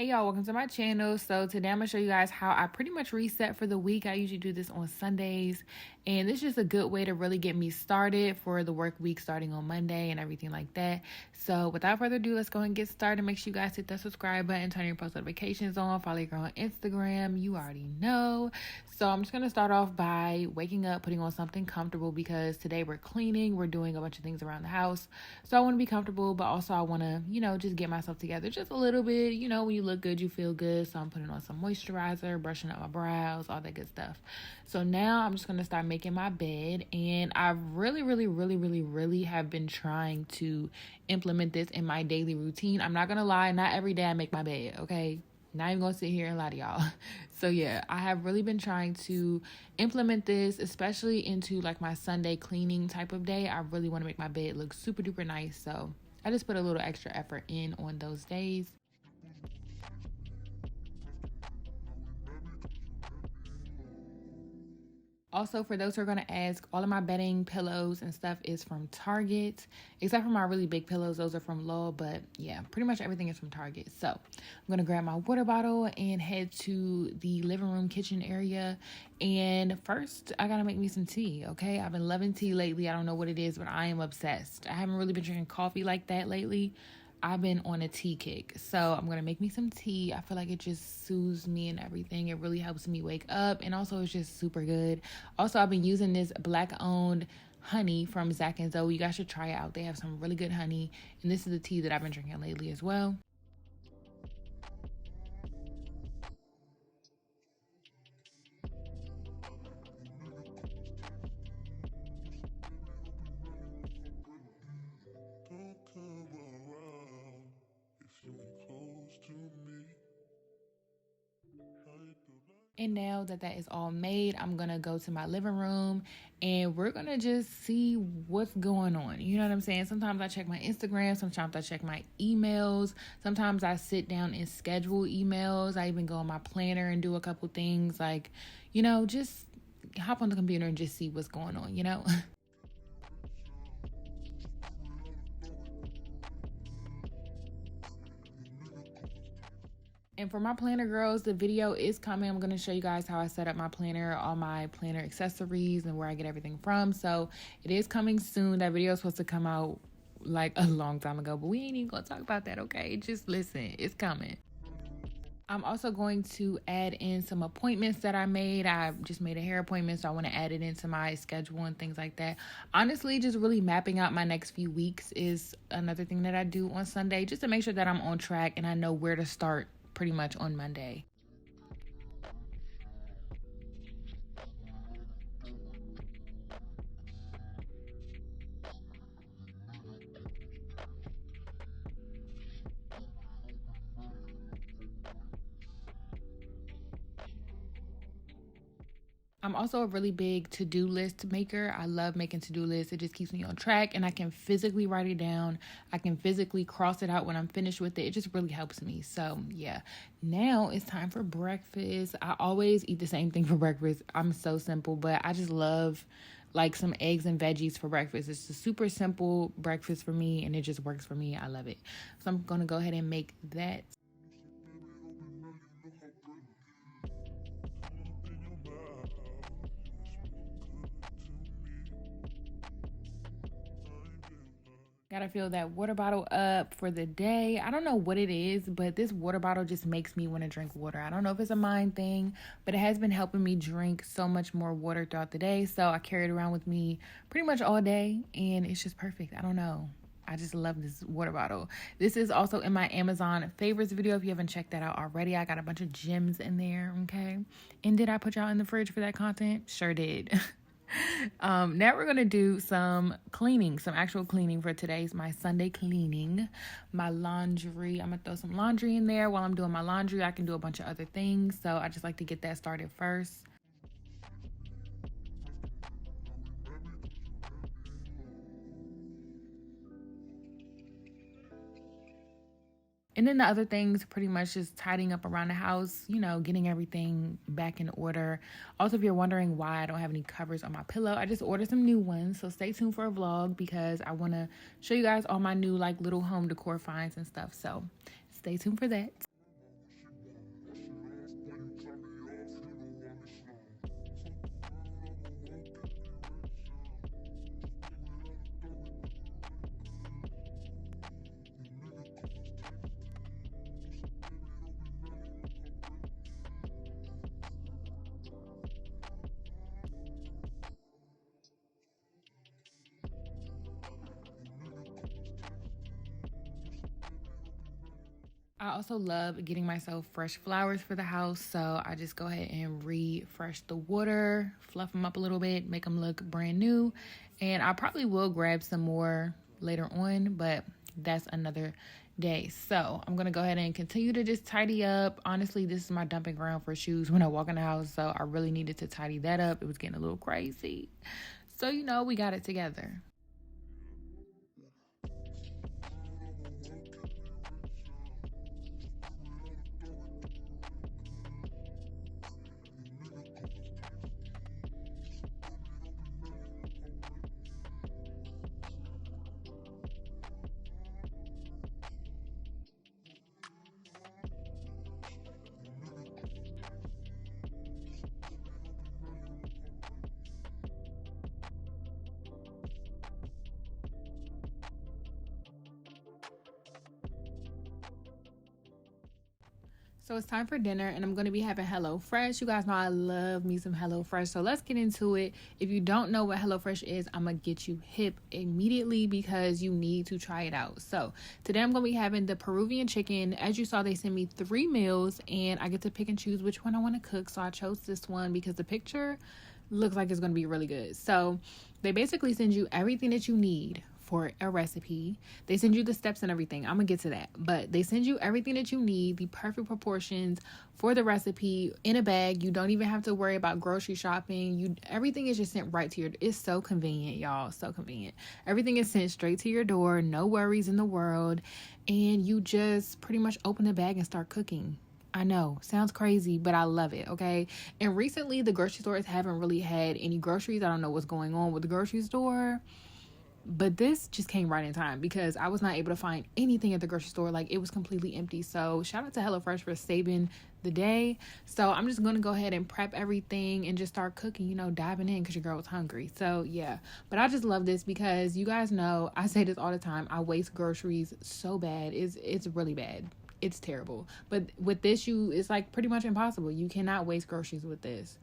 Hey y'all, welcome to my channel. So today I'm gonna show you guys how I pretty much reset for the week. I usually do this on Sundays, and this is just a good way to really get me started for the work week starting on Monday and everything like that. So without further ado, let's go ahead and get started. Make sure you guys hit that subscribe button, turn your post notifications on, follow your girl on Instagram. You already know. So I'm just gonna start off by waking up, putting on something comfortable because today we're cleaning, we're doing a bunch of things around the house. So I want to be comfortable, but also I want to, just get myself together just a little bit. When you look good, you feel good. So I'm putting on some moisturizer, brushing up my brows, all that good stuff. So now I'm just going to start making my bed. And I really have been trying to implement this in my daily routine. I'm not going to lie. Not every day I make my bed, okay? Not even gonna sit here and lie to y'all. So yeah, I have really been trying to implement this, especially into like my Sunday cleaning type of day. I really want to make my bed look super duper nice. So I just put a little extra effort in on those days. Also, for those who are going to ask, all of my bedding, pillows, and stuff is from Target, except for my really big pillows. Those are from Lowell, but yeah, pretty much everything is from Target. So I'm going to grab my water bottle and head to the living room kitchen area. And first, I got to make me some tea, okay? I've been loving tea lately. I don't know what it is, but I am obsessed. I haven't really been drinking coffee like that lately. I've been on a tea kick. So I'm going to make me some tea. I feel like it just soothes me and everything. It really helps me wake up. And also it's just super good. Also, I've been using this black owned honey from Zach and Zoe. You guys should try it out. They have some really good honey. And this is the tea that I've been drinking lately as well. And now that that is all made, I'm going to go to my living room and we're going to just see what's going on. You know what I'm saying? Sometimes I check my Instagram. Sometimes I check my emails. Sometimes I sit down and schedule emails. I even go on my planner and do a couple things like, just hop on the computer and just see what's going on. And for my planner girls, the video is coming. I'm going to show you guys how I set up my planner, all my planner accessories, and where I get everything from. So it is coming soon. That video is supposed to come out like a long time ago, but we ain't even going to talk about that, okay? Just listen. It's coming. I'm also going to add in some appointments that I made. I just made a hair appointment, so I want to add it into my schedule and things like that. Honestly, just really mapping out my next few weeks is another thing that I do on Sunday, just to make sure that I'm on track and I know where to start pretty much on Monday. I'm also a really big to-do list maker. I love making to-do lists. It just keeps me on track and I can physically write it down. I can physically cross it out when I'm finished with it. It just really helps me. So yeah, now it's time for breakfast. I always eat the same thing for breakfast. I'm so simple, but I just love like some eggs and veggies for breakfast. It's a super simple breakfast for me and it just works for me. I love it. So I'm going to go ahead and make that. Gotta fill that water bottle up for the day. I don't know what it is, but this water bottle just makes me want to drink water. I don't know if it's a mind thing, but it has been helping me drink so much more water throughout the day. So I carry it around with me pretty much all day, and it's just perfect. I don't know. I just love this water bottle. This is also in my Amazon favorites video. If you haven't checked that out already, I got a bunch of gems in there, okay? And did I put y'all in the fridge for that content? Sure did. Now we're gonna do some cleaning, some actual cleaning for today's my Sunday cleaning. My laundry, I'm gonna throw some laundry in there. While I'm doing my laundry, I can do a bunch of other things, so I just like to get that started first. And then the other things, pretty much just tidying up around the house, getting everything back in order. Also, if you're wondering why I don't have any covers on my pillow, I just ordered some new ones. So stay tuned for a vlog because I want to show you guys all my new like little home decor finds and stuff. So stay tuned for that. I also love getting myself fresh flowers for the house, so I just go ahead and refresh the water, fluff them up a little bit, make them look brand new, and I probably will grab some more later on, but that's another day. So I'm gonna go ahead and continue to just tidy up. Honestly, this is my dumping ground for shoes when I walk in the house, so I really needed to tidy that up. It was getting a little crazy, so we got it together. So it's time for dinner, and I'm going to be having HelloFresh. You guys know I love me some HelloFresh, so let's get into it. If you don't know what HelloFresh is, I'm going to get you hip immediately because you need to try it out. So today I'm going to be having the Peruvian chicken. As you saw, they sent me 3 meals, and I get to pick and choose which one I want to cook. So I chose this one because the picture looks like it's going to be really good. So they basically send you everything that you need for a recipe. They send you the steps and everything. I'm gonna get to that, but they send you everything that you need, the perfect proportions for the recipe in a bag. You don't even have to worry about grocery shopping. Everything is just sent right to your. It's so convenient, y'all. So convenient. Everything is sent straight to your door. No worries in the world, and you just pretty much open the bag and start cooking. I know, sounds crazy, but I love it, okay? And recently, the grocery stores haven't really had any groceries. I don't know what's going on with the grocery store, but this just came right in time because I was not able to find anything at the grocery store. Like, it was completely empty. So shout out to HelloFresh for saving the day. So I'm just going to go ahead and prep everything and just start cooking, diving in because your girl was hungry. So yeah, but I just love this because you guys know, I say this all the time, I waste groceries so bad. It's really bad. It's terrible. But with this, it's like pretty much impossible. You cannot waste groceries with this.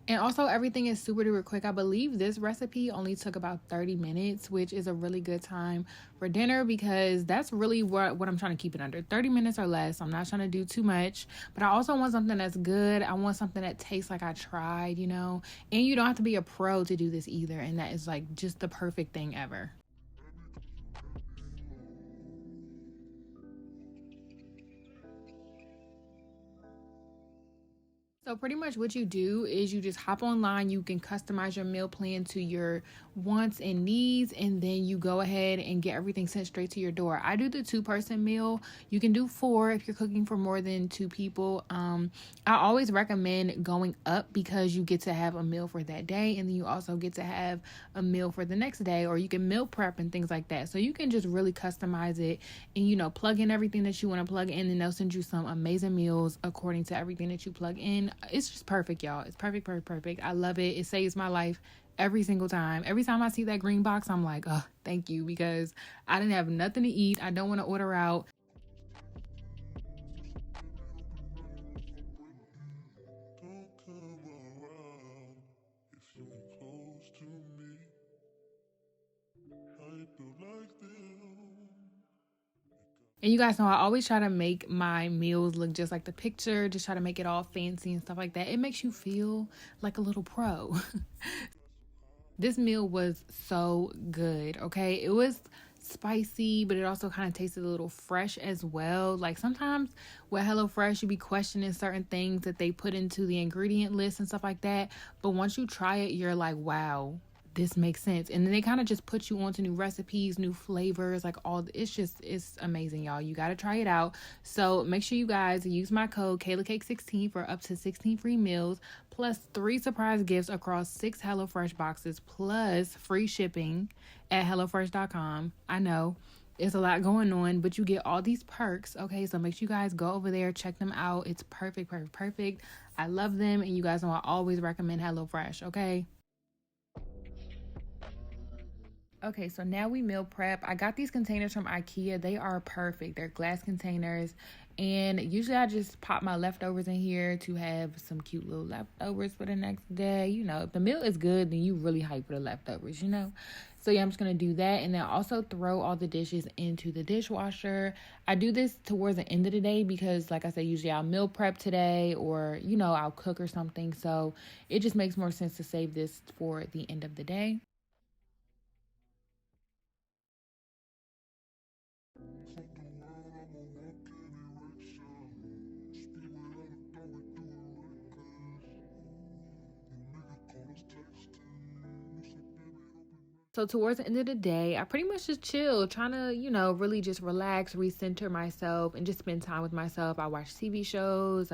And also, everything is super duper quick. I believe this recipe only took about 30 minutes, which is a really good time for dinner because that's really what I'm trying to keep it under. 30 minutes or less. I'm not trying to do too much, but I also want something that's good. I want something that tastes like I tried, And you don't have to be a pro to do this either. And that is like just the perfect thing ever. So pretty much what you do is you just hop online. You can customize your meal plan to your wants and needs, and then you go ahead and get everything sent straight to your door. I do the 2-person meal. You can do 4 if you're cooking for more than 2 people. I always recommend going up because you get to have a meal for that day, and then you also get to have a meal for the next day, or you can meal prep and things like that. So you can just really customize it and plug in everything that you want to plug in, and they'll send you some amazing meals according to everything that you plug in. It's just perfect, y'all. It's perfect, perfect, perfect. I love it. It saves my life every single time. Every time I see that green box, I'm like, oh, thank you, because I didn't have nothing to eat. I don't want to order out. And you guys know I always try to make my meals look just like the picture, just try to make it all fancy and stuff like that. It makes you feel like a little pro. This meal was so good, okay? It was spicy, but it also kind of tasted a little fresh as well. Like sometimes with HelloFresh, you be questioning certain things that they put into the ingredient list and stuff like that. But once you try it, you're like, wow, this makes sense. And then they kind of just put you onto new recipes, new flavors, like it's amazing, y'all. You got to try it out. So make sure you guys use my code KailaCake16 for up to 16 free meals, plus 3 surprise gifts across 6 HelloFresh boxes, plus free shipping at HelloFresh.com. I know it's a lot going on, but you get all these perks. Okay, so make sure you guys go over there, check them out. It's perfect, perfect, perfect. I love them, and you guys know I always recommend HelloFresh, okay? Okay, so now we meal prep. I got these containers from IKEA. They are perfect. They're glass containers. And usually I just pop my leftovers in here to have some cute little leftovers for the next day. If the meal is good, then you really hype for the leftovers. So yeah, I'm just gonna do that and then also throw all the dishes into the dishwasher. I do this towards the end of the day because like I said, usually I'll meal prep today or, I'll cook or something. So it just makes more sense to save this for the end of the day. So towards the end of the day, I pretty much just chill, trying to, really just relax, recenter myself, and just spend time with myself. I watch TV shows,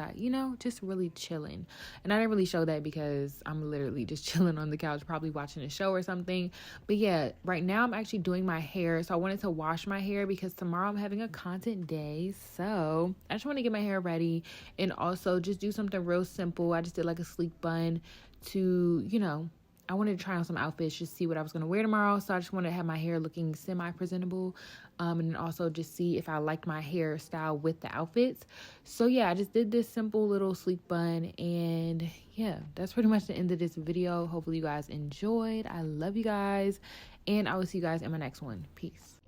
just really chilling. And I didn't really show that because I'm literally just chilling on the couch, probably watching a show or something. But yeah, right now I'm actually doing my hair. So I wanted to wash my hair because tomorrow I'm having a content day. So I just want to get my hair ready and also just do something real simple. I just did like a sleek bun to, I wanted to try on some outfits, just see what I was going to wear tomorrow. So I just wanted to have my hair looking semi-presentable, and then also just see if I liked my hairstyle with the outfits. So yeah, I just did this simple little sleek bun, and yeah, that's pretty much the end of this video. Hopefully you guys enjoyed. I love you guys, and I will see you guys in my next one. Peace.